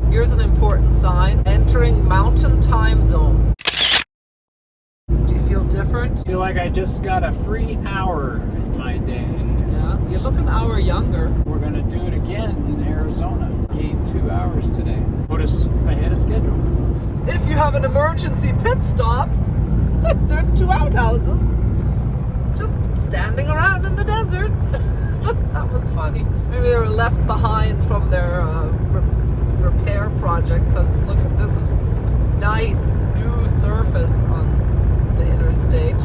Here's an important sign. Entering Mountain Time Zone. Do you feel different? I feel like I just got a free hour in my day. Yeah, you look an hour younger. We're going to do it again in Arizona. Gained 2 hours today. Put us ahead of schedule. If you have an emergency pit stop, there's 2 outhouses just standing around in the desert. That was funny. Maybe they were left behind from their repair project, because look at this is nice new surface on the interstate.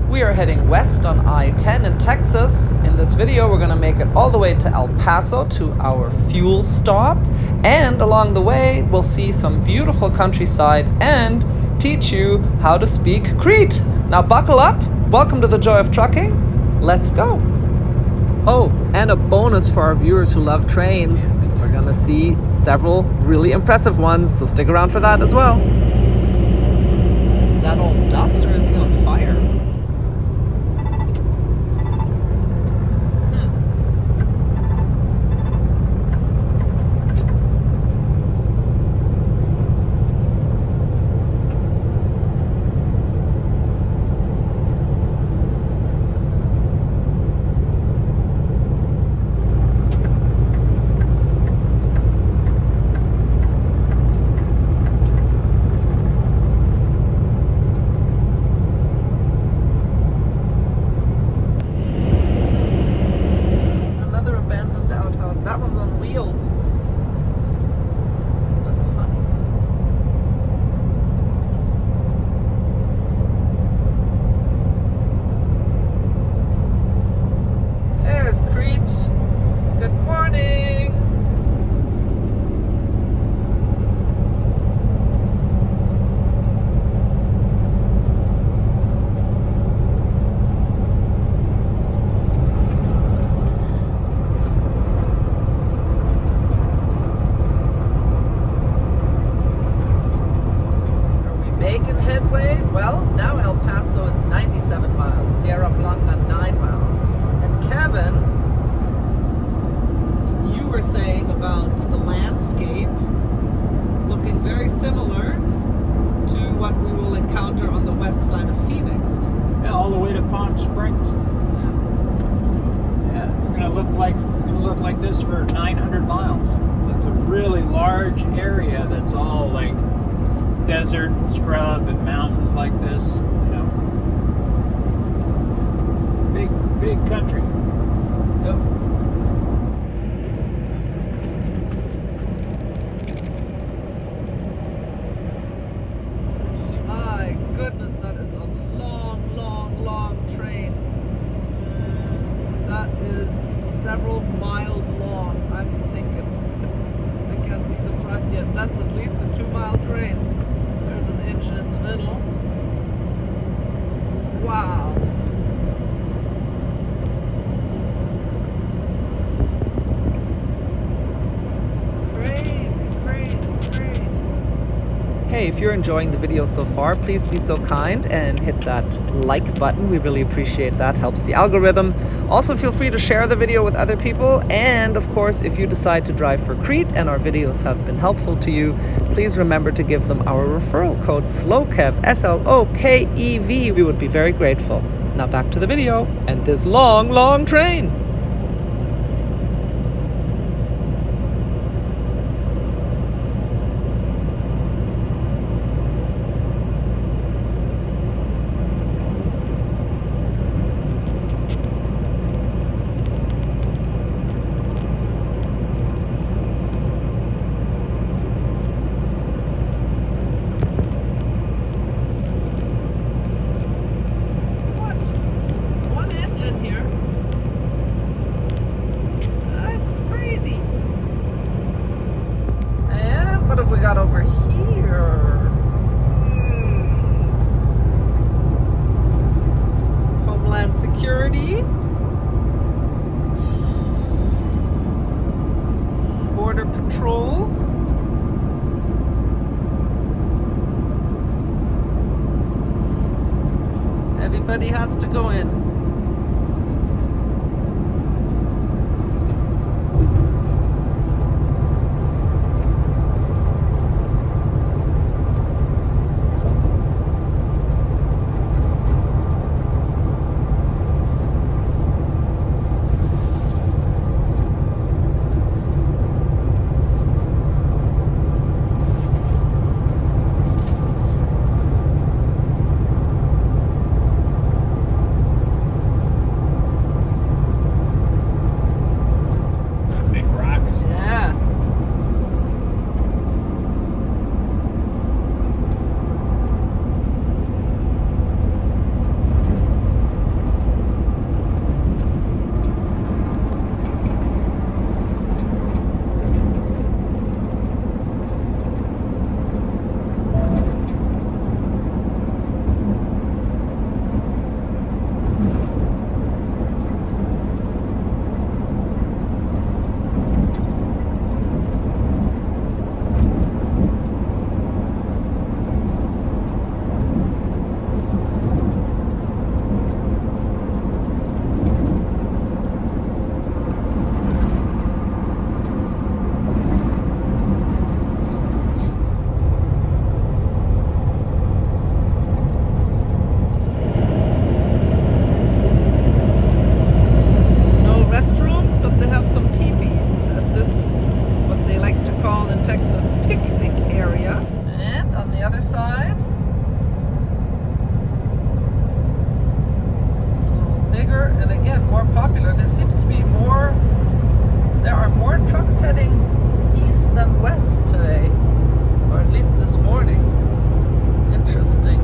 We are heading west on I-10 in Texas. In this video, we're going to make it all the way to El Paso to our fuel stop. And along the way, we'll see some beautiful countryside and teach you how to speak Crete. Now buckle up. Welcome to the Joy of Trucking. Let's go. Oh, and a bonus for our viewers who love trains. We're going to see several really impressive ones, so stick around for that as well. Is that all dust or is he on fire? This for 900 miles. It's a really large area that's all like desert and scrub and mountains like this, you know. Big country. Yep. My goodness, that is a long train. That is several miles long. I'm thinking, I can't see the front yet. That's at least a 2-mile train. There's an engine in the middle. Wow. Crazy. Hey, if you're enjoying the video so far, please be so kind and hit that like button. We really appreciate that. Helps the algorithm. Also, feel free to share the video with other people. And of course, if you decide to drive for Crete and our videos have been helpful to you, please remember to give them our referral code SLOKEV, SLOKEV. We would be very grateful. Now back to the video and this long train. Over here. Homeland Security. Border Patrol. Everybody has to go in. picnic area. And on the other side, a little bigger and again more popular. There seems to be more, there are more trucks heading east than west today, or at least this morning. Interesting.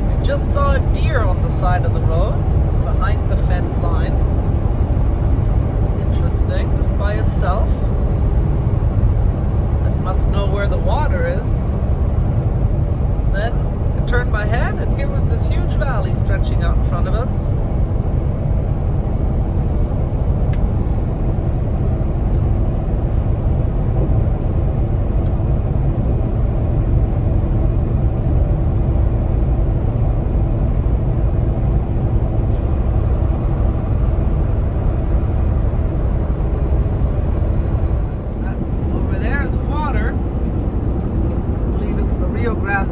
We just saw a deer on the side of the road behind the fence line. It's interesting, just by itself. It must know where the water is. Then I turned my head and here was this huge valley stretching out in front of us.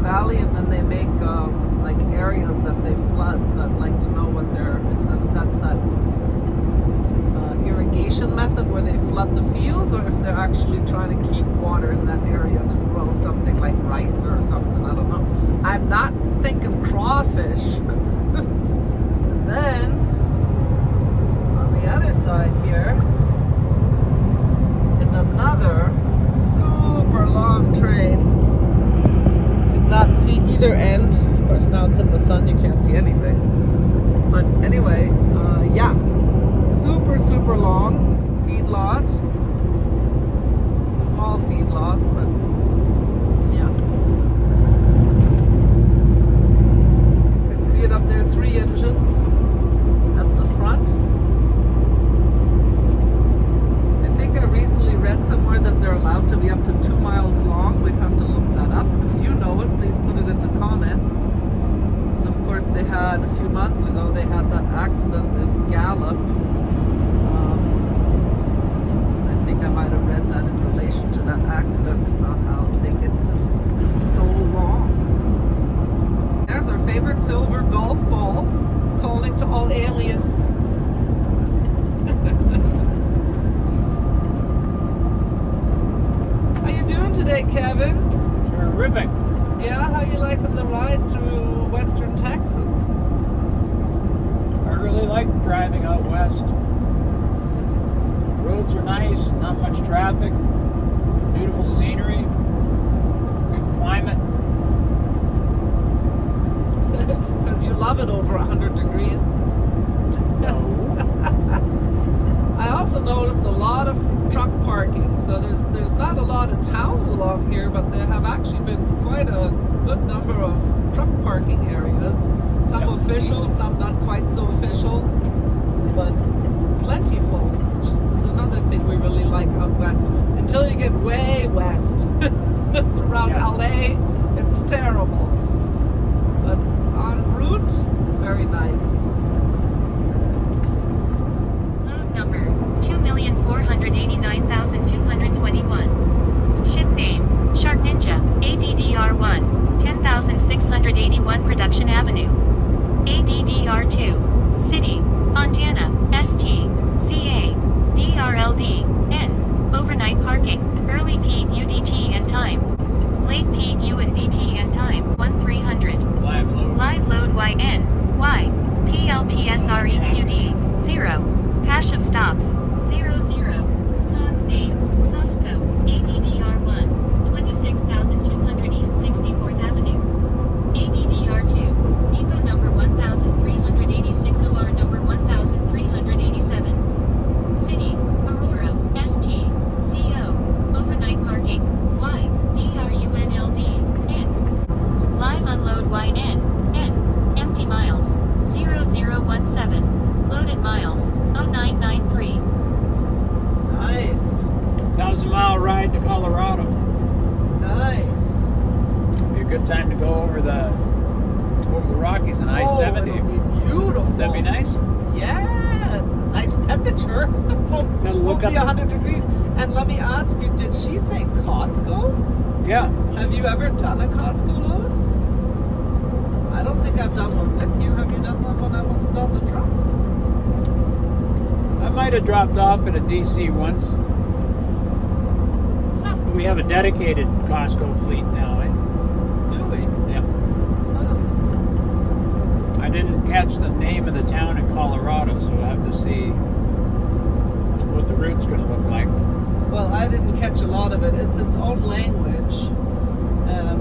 Valley, and then they make like areas that they flood. So I'd like to know what their, if that's that irrigation method where they flood the fields, or if they're actually trying to keep water in that area to grow something like rice or something. I don't know. I'm not thinking crawfish. And then on the other side here is another super long train. Not see either end. Of course, now it's in the sun, you can't see anything. But anyway, yeah, super long feedlot, small feedlot, but yeah. You can see it up there, 3 engines at the front. I think I recently read somewhere that they're allowed to be up to 2 miles long. We'd have to look that up. If you know it, please put it in the comments. And of course, they had a few months ago, they had that accident in Gallup. I think I might have read that in relation to that accident about how they get to be so long. There's our favorite silver golf ball calling to all aliens. How you doing today, Kevin? Terrific. Yeah, how you liking the ride through western Texas? I really like driving out west. Roads are nice, not much traffic, beautiful scenery, good climate. Because you love it over 100 degrees. No. I also noticed a lot of truck parking. So there's not a lot of towns along here, but there have actually been quite a good number of truck parking areas. Some Yep. Official, some not quite so official, but plentiful. Which is another thing we really like out west. Until you get way west, around Yeah. LA, it's terrible. But en route, very nice. Load number 2,489,221. Ship name Shark Ninja, ADDR1, 10,681 Production Avenue. ADDR2, City, Fontana, ST, CA, DRLD, N. Overnight parking, early PUDT and time. Late PUDT and time, 1300. Live load. Live load YN, Y, PLTSREQD, 0. Hash of stops, 00. Cons name, Costco, ADDR1, 26,200 East 64th Avenue. ADDR2, depot number 1386, OR number 1387. City, Aurora, ST, CO, overnight parking, Y, DRUNLD, N. Live unload YN, N, empty miles, 0017, loaded miles, 0993. Nice. 1,000-mile ride to Colorado. Nice. Be a good time to go over the Rockies and I-70. It'll be beautiful. That'd be nice. Yeah, nice temperature. Won't look be up 100 degrees. And let me ask you, did she say Costco? Yeah. Have you ever done a Costco load? I don't think I've done one with you. Have you done one when I wasn't on the truck? might have dropped off at a DC once. We have a dedicated Costco fleet now, eh? Do we? Yeah. Oh. I didn't catch the name of the town in Colorado, so we'll have to see what the route's going to look like. Well, I didn't catch a lot of it. It's its own language.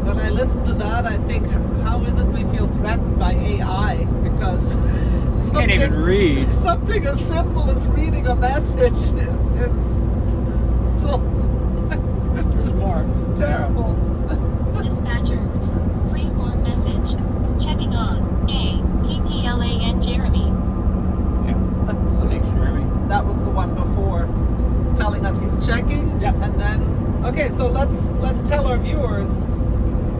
When I listen to that, I think, how is it we feel threatened by AI? Because Can't even read. something as simple as reading a message is still There's more. terrible. Dispatcher. Freeform message. Checking on. A. PPLAN Jeremy. Yeah. Thanks, Jeremy. That was the one before, telling us he's checking. Yep. And then, okay, so let's tell our viewers,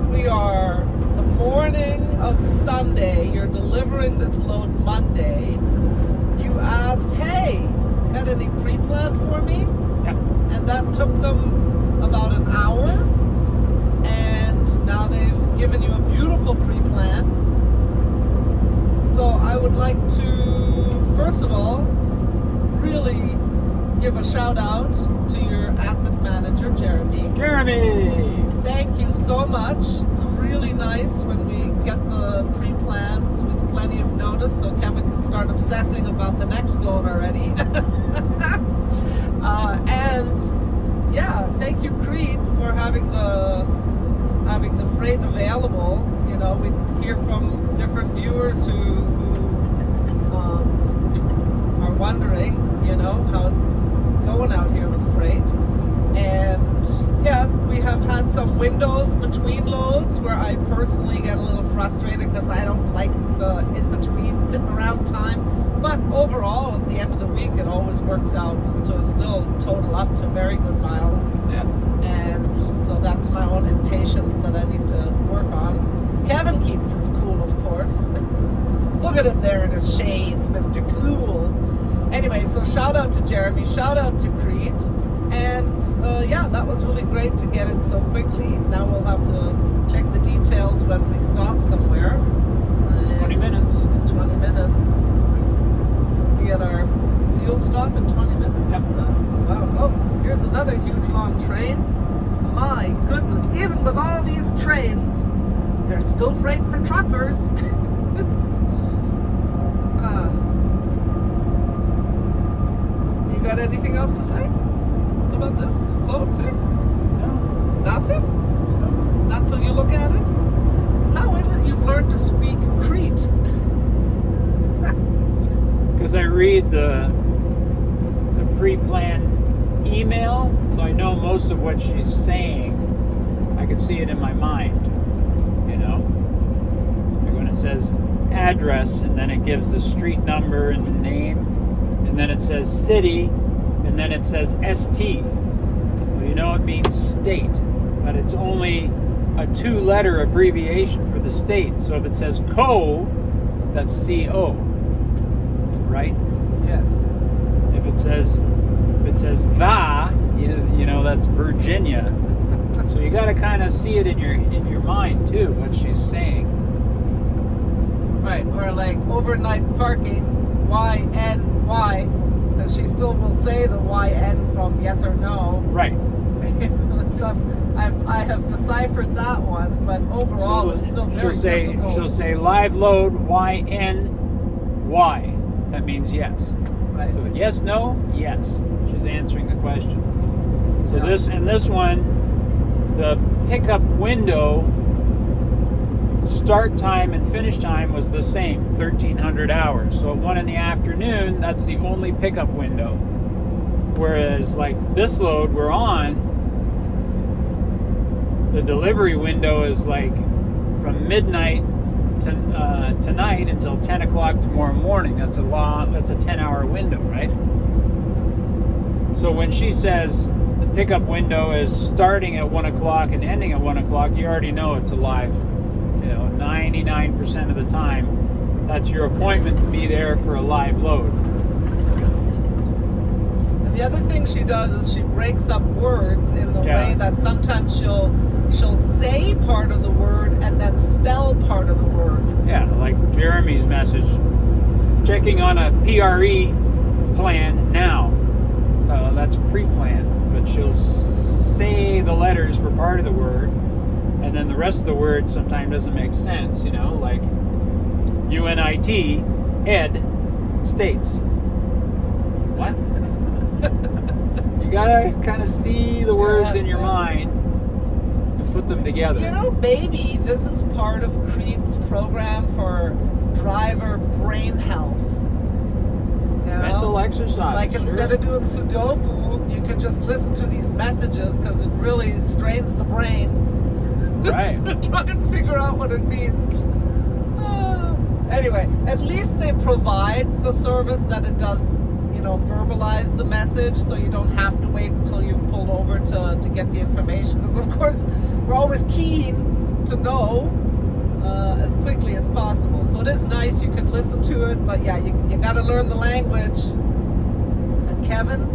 we are the morning of Sunday. You're delivering this load Monday. You asked, hey, got any pre-plan for me? Yeah. And that took them about an hour. And now they've given you a beautiful pre-plan. So I would like to, first of all, really give a shout out to your asset manager, Jeremy. Jeremy! Thank you so much. It's really nice when we get the pre-plans with plenty of notice so Kevin can start obsessing about the next load already. And yeah, thank you, CRETE, for having the freight available. You know, we hear from different viewers who are wondering, you know, how it's going out here with freight. And yeah, we have had some windows between loads where I personally get a little frustrated because I don't like the in-between sitting around time. But overall, at the end of the week, it always works out to still total up to very good miles. Yeah. And so that's my own impatience that I need to work on. Kevin keeps his cool, of course. Look at him there in his shades, Mr. Cool. Anyway, so shout out to Jeremy, shout out to CRETE. And yeah, that was really great to get it so quickly. Now we'll have to check the details when we stop somewhere. 20 minutes. In 20 minutes. We get our fuel stop in 20 minutes. Yep. Wow. Oh, here's another huge long train. My goodness, even with all these trains, there's still freight for truckers. You got anything else to say about this load thing? No. Nothing? Not till you look at it? How is it you've learned to speak CRETE? Because I read the pre-planned email, so I know most of what she's saying. I can see it in my mind, you know? Like when it says address, and then it gives the street number and the name, and then it says city, and then it says ST. Well, you know it means state, but it's only a 2-letter abbreviation for the state. So if it says CO, that's CO, right? Yes. If it says VA, you know that's Virginia. So you got to kind of see it in your mind too, what she's saying. Right, or like overnight parking, YNY, because she still will say the YN from yes or no. Right. So I have deciphered that one, but overall it's still very difficult. She'll say live load YNY. That means yes. Right. So yes, no, yes. She's answering the question. So Yeah. this one, the pickup window start time and finish time was the same, 1,300 hours. So at 1 in the afternoon, that's the only pickup window. Whereas like this load we're on, the delivery window is like from midnight to tonight until 10 o'clock tomorrow morning. That's a 10-hour window, right? So when she says the pickup window is starting at 1 o'clock and ending at 1 o'clock, you already know it's alive. You know, 99% of the time, that's your appointment to be there for a live load. And the other thing she does is she breaks up words in the Yeah. way that sometimes she'll say part of the word and then spell part of the word. Yeah, like Jeremy's message, checking on a PRE plan now. That's pre-planned, but she'll say the letters for part of the word, and then the rest of the word sometimes doesn't make sense, you know, like UNIT, Ed, States. What? You gotta kind of see the words in your mind and put them together. You know, maybe this is part of CRETE's program for driver brain health. You know? Mental exercise. Like instead of doing Sudoku, you can just listen to these messages because it really strains the brain. Right. To try and figure out what it means. Anyway, at least they provide the service that it does, you know, verbalize the message, so you don't have to wait until you've pulled over to get the information. Because of course, we're always keen to know as quickly as possible. So it is nice you can listen to it, but yeah, you got to learn the language. And Kevin,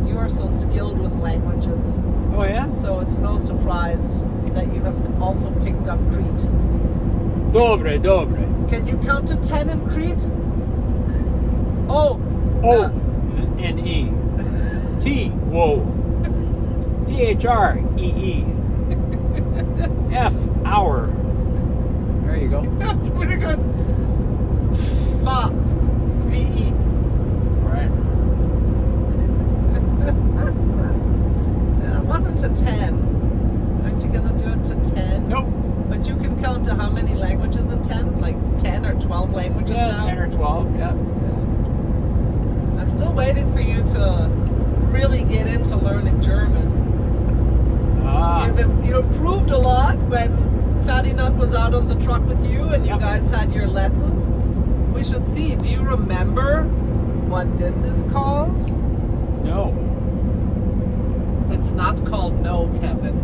you are so skilled with languages. Oh yeah? So it's no surprise that you have also picked up CRETE. Dobre, dobre. Can you count to 10 in CRETE? Oh. O-N-E. T, whoa. T-H-R-E-E. F, hour. There you go. That's pretty good. Fa, V-E. Right. It wasn't to 10. Aren't you going to do it to 10? Nope. But you can count to how many languages in 10? Like 10 or 12 languages Yeah, now? 10 or 12, yeah. I'm still waiting for you to really get into learning German. You improved a lot when Fatty Nut was out on the truck with you and you guys had your lessons. We should see. Do you remember what this is called? No. It's not called no, Kevin.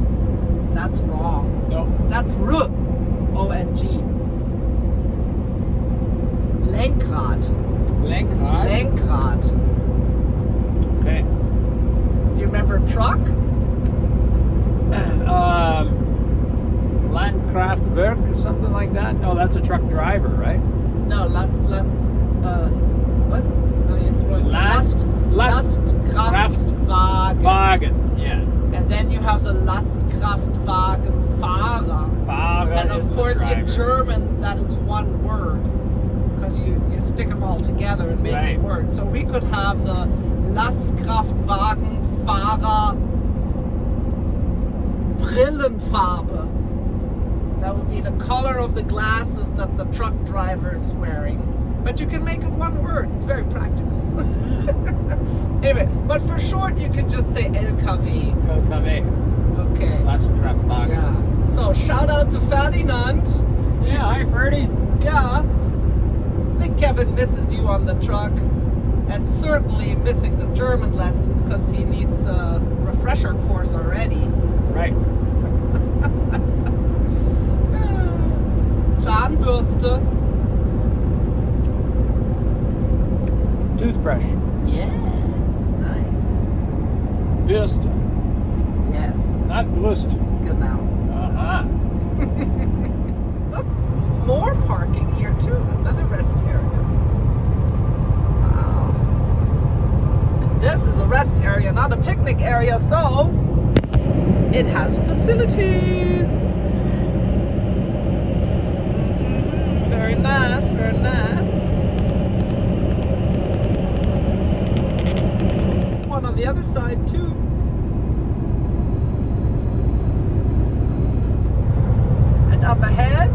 That's wrong. No. That's R-O-N-G. Lenkrad. Lenkrad? Lenkrad. Okay. Do you remember truck? Landkraftwerk or something like that? No, that's a truck driver, right? No, what? No, you're throwing Lastkraftwagen. Wagen, yeah. And then you have the Lastkraftwagen Fahrer. Fahrer And of is the course driver. in German that is one word. Because you stick them all together and make a word. So we could have the Lastkraftwagen Fahrer Brillenfarbe. That would be the color of the glasses that the truck driver is wearing. But you can make it one word. It's very practical. Anyway, but for short, you can just say LKW. LKW. Okay. Lastkraftwagen. Yeah. So shout out to Ferdinand. Yeah, hi Ferdy. Yeah. I think Kevin misses you on the truck. And certainly missing the German lessons because he needs a refresher course already. Right. Zahnbürste. Toothbrush. Yeah. Nice. Bürste. Yes. Not Brust. Genau. Uh-huh. Look, more parking here too. Another rest area. Wow. And this is a rest area, not a picnic area, so it has facilities. Very nice, very nice. One on the other side too. And up ahead,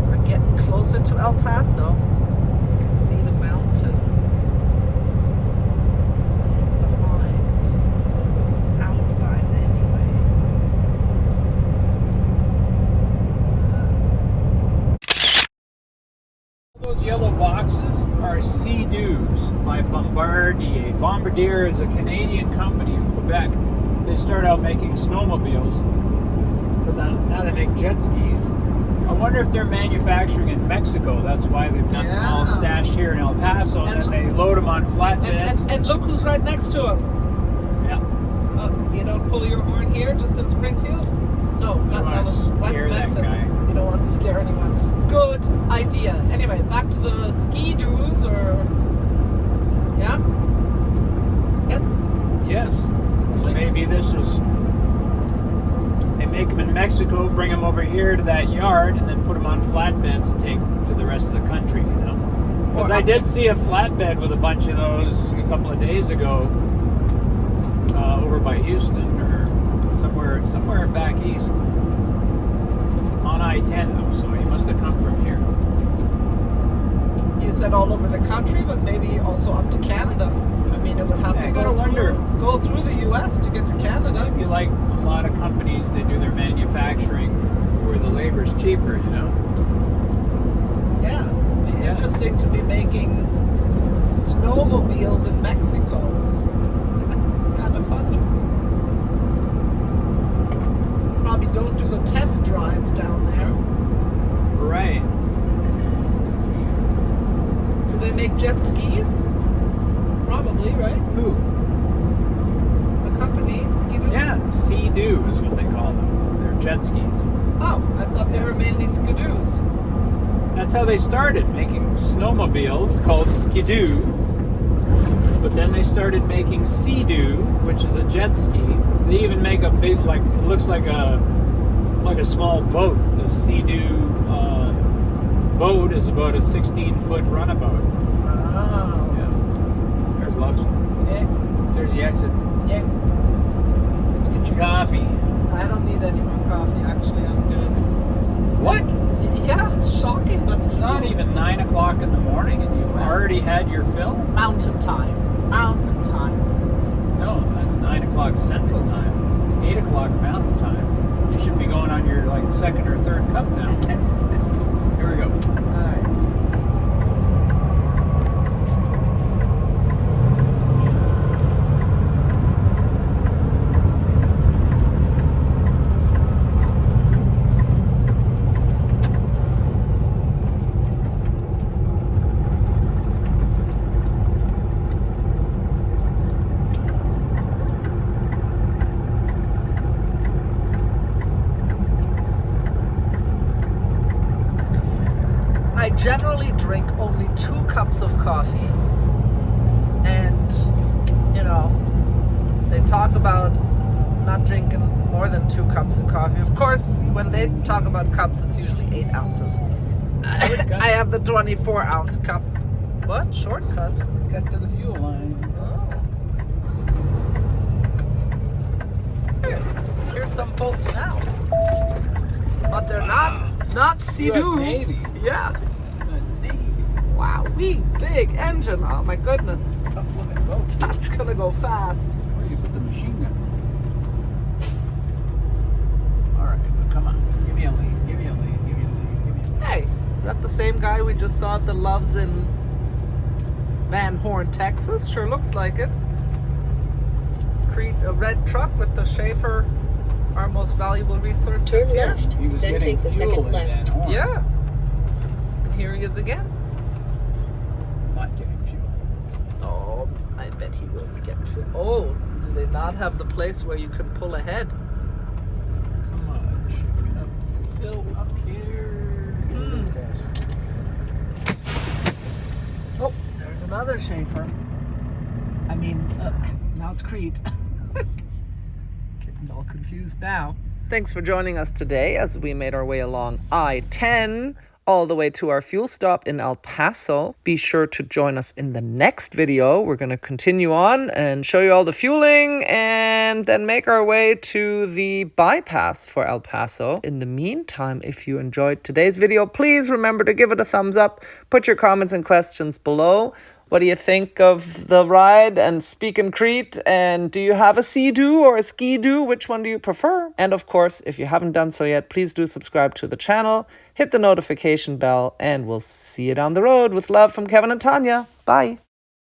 we're getting closer to El Paso. You can see the mountains behind. So outline anyway. Those yellow boxes are Sea-Doos by Bombardier. Bombardier is a Canadian company in Quebec. They started out making snowmobiles, but now they make jet skis. I wonder if they're manufacturing in Mexico. That's why they've got them all stashed here in El Paso, and then they load them on flatbeds. And look who's right next to him. Yeah. You don't pull your horn here, just in Springfield? No, that was West Memphis. You don't want to scare anyone. Good idea. Anyway, back to the Ski-Doos, or in Mexico, bring them over here to that yard, and then put them on flatbeds and take to the rest of the country, you know. Because I did see a flatbed with a bunch of those a couple of days ago over by Houston or somewhere back east on I-10 though, so he must have come from here. You said all over the country, but maybe also up to Canada. I mean, it would have to go through the U.S. to get to Canada. Maybe like a lot of companies, they do their manufacturing where the labor's cheaper, you know. Yeah, it'd be interesting to be making snowmobiles in Mexico. Kind of funny. Probably don't do the test drives down there. Right. Do they make jet skis? Probably, right? Who? The company, Ski-Doo? Yeah, Sea-Doo is what they call them. They're jet skis. Oh, I thought they were mainly Ski-Doos. That's how they started, making snowmobiles called Ski-Doo. But then they started making Sea-Doo, which is a jet ski. They even make a big, like, it looks like a small boat. The Sea-Doo boat is about a 16-foot runabout. Oh. Yeah. There's Love's. Yeah. There's the exit. Yeah. Let's get your coffee. I don't need any more coffee, actually. I'm good. What? Yeah, shocking, but It's not even 9 o'clock in the morning and you've already had your fill? mountain time. Mountain time. No, that's 9 o'clock Central Time. It's 8 o'clock Mountain Time. You should be going on your like second or third cup now. Here we go. All right. I generally drink only 2 cups of coffee, and you know, they talk about not drinking more than 2 cups of coffee. Of course, when they talk about cups, it's usually 8 ounces. I have the 24-ounce cup. What? Shortcut? Get to the fuel line. Oh. Here's some boats now, but they're not Sea-Doo. US Navy. Yeah. Wow, big engine. Oh my goodness. Tough looking boat. That's gonna go fast. Where do you put the machine gun? Alright, come on. Give me a lead. Give me a lead. Give me a lead. Give me a lead. Hey, is that the same guy we just saw at the Loves in Van Horn, Texas? Sure looks like it. A red truck with the Schaefer, our most valuable resource. Turn that's here. left, He was then getting take the fuel second in Van left. Horn. Yeah. And here he is again. Not getting fuel. Oh, I bet he will be getting fuel. Oh, do they not have the place where you can pull ahead? So much. We're gonna fill up here. Oh, there's another Schaefer. I mean, now it's CRETE. Getting all confused now. Thanks for joining us today as we made our way along I-10 all the way to our fuel stop in El Paso. Be sure to join us in the next video. We're going to continue on and show you all the fueling and then make our way to the bypass for El Paso. In the meantime, if you enjoyed today's video, please remember to give it a thumbs up. Put your comments and questions below. What do you think of the ride and speak in CRETE? And do you have a Sea-Doo or a Ski-Doo? Which one do you prefer? And of course, if you haven't done so yet, please do subscribe to the channel, hit the notification bell, and we'll see you down the road. With love from Kevin and Tanya. Bye.